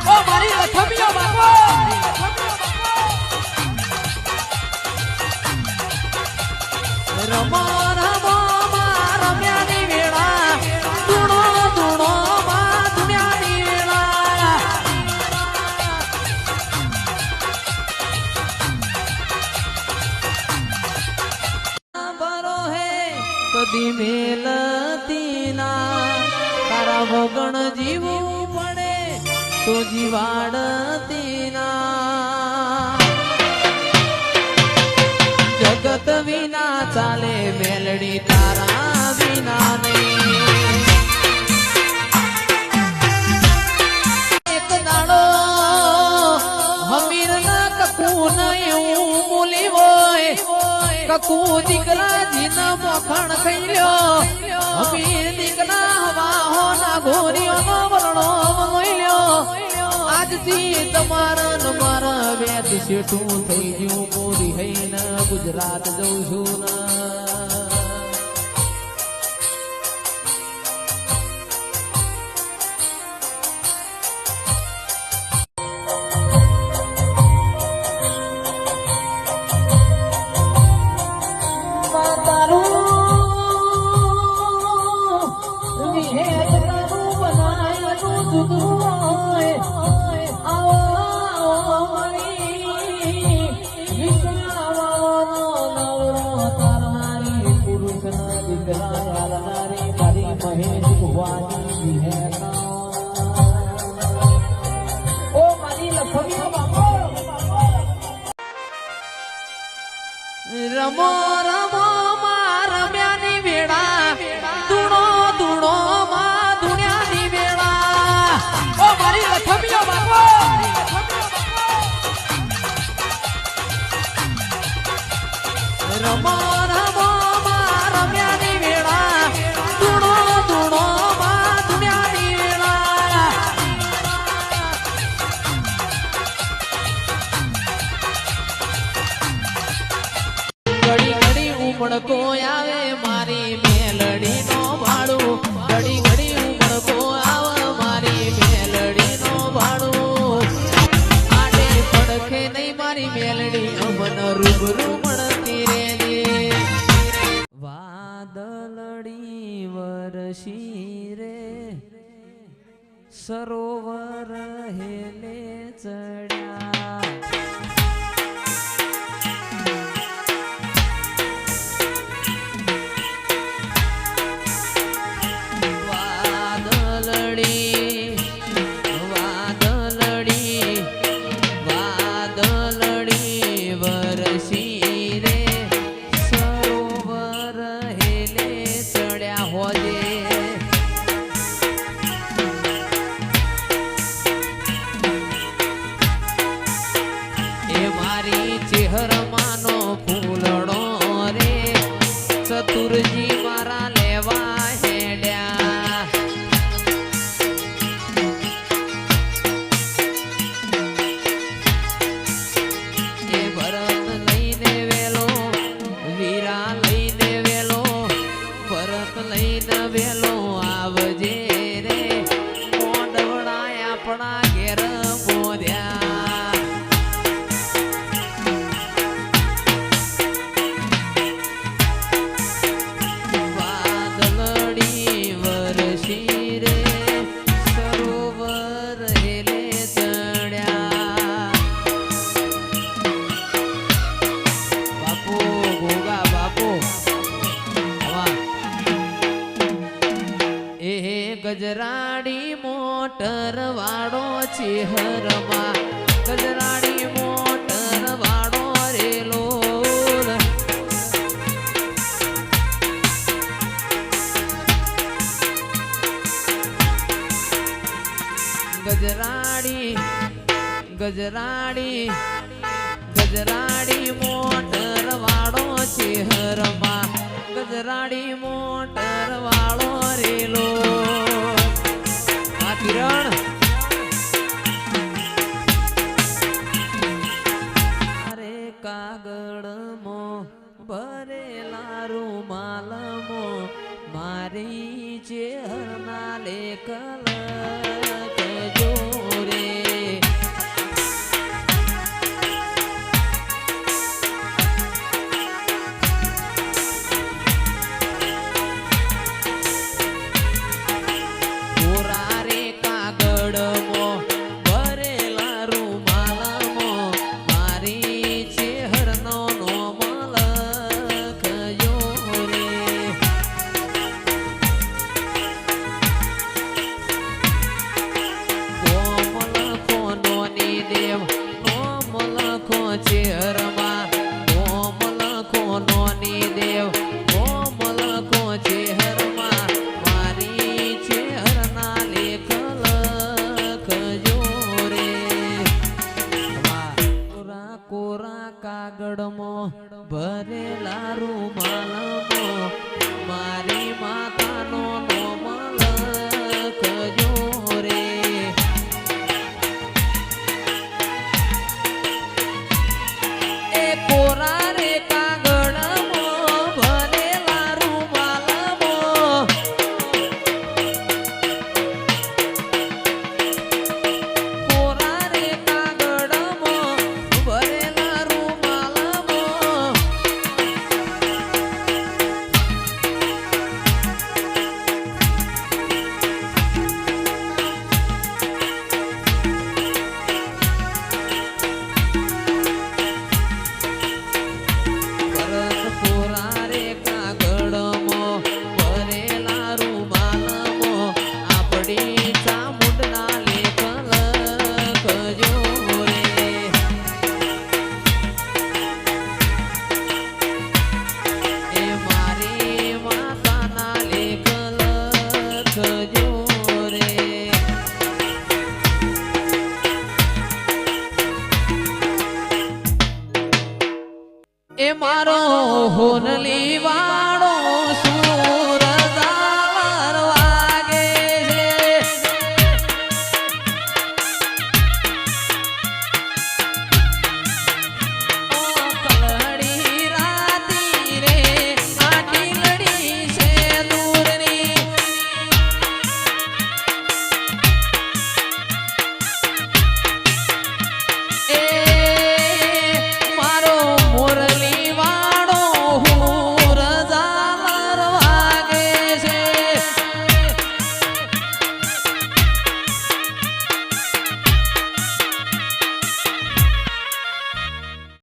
ઓ મારી લખમિયો બાપો રમો રમો માં રમ્યાની વેળા ધૂણો ધૂણો માં ધૂણ્યાની વેળા બરો હે કદી મેલતી ના તારા વગણ જીવવું પડે તો જીવાડતી ના જગત વિના ચાલે મેલડી તારા વિના નહીં એક દાડો હમીર ના કકુ ન એવું બોલી હોય કકુ દીકરા જીના મોખણ ખાઈ લ્યો હમીર દીકરા વાહો ના ઘોરીઓ નો વરણો મોલ્યો આજથી તમારા ન મારા વેદ શેઠું થઈ ગયું મોરી હઈને ગુજરાત જઉં છું ના રમો રમો માં રમ્યાની વેળા ધૂણો ધૂણો માં ધૂણ્યાની વેળા ઓ મારી લખમિયો બાપો રમો રમો માં રમ્યાની વેળા ધૂણો ધૂણો માં ધૂણ્યાની વેળા ઘડી ઘડી ઉમળકો આવે મારી મેલડી નો ભાડું ઘડી ઘડી ઉમળકો આવે મારી મેલડી નો ભાડું આડે પડખે નહીં મારી મેલડી અમન રૂબરૂ મળતી રેજે વાદળડી વરસી રે સરોવર હેલે ચડ્યા ચતુરજી મારા લેવા હેડ્યા એ ભરત લઈને વેલો વીરા લઈને વેલો ભરત લઈને વેલો આવજે રે મોડવડા આપણા ઘેર બોધ્યા ગજરાડી મોટર વાળો ચેહરમાં ગજરાડી મોટર વાળો રેલો ગજરાડી ગજરાડી ગજરાડી મોટર વાળો ચેહરમાં ગજરાડી મોટર વાળો રેલો કિરણ અરે કાગળમો ભરેલા રૂમાલમો મારી ચેહરના લેખ લખજો રે એ મારો હોનલી વા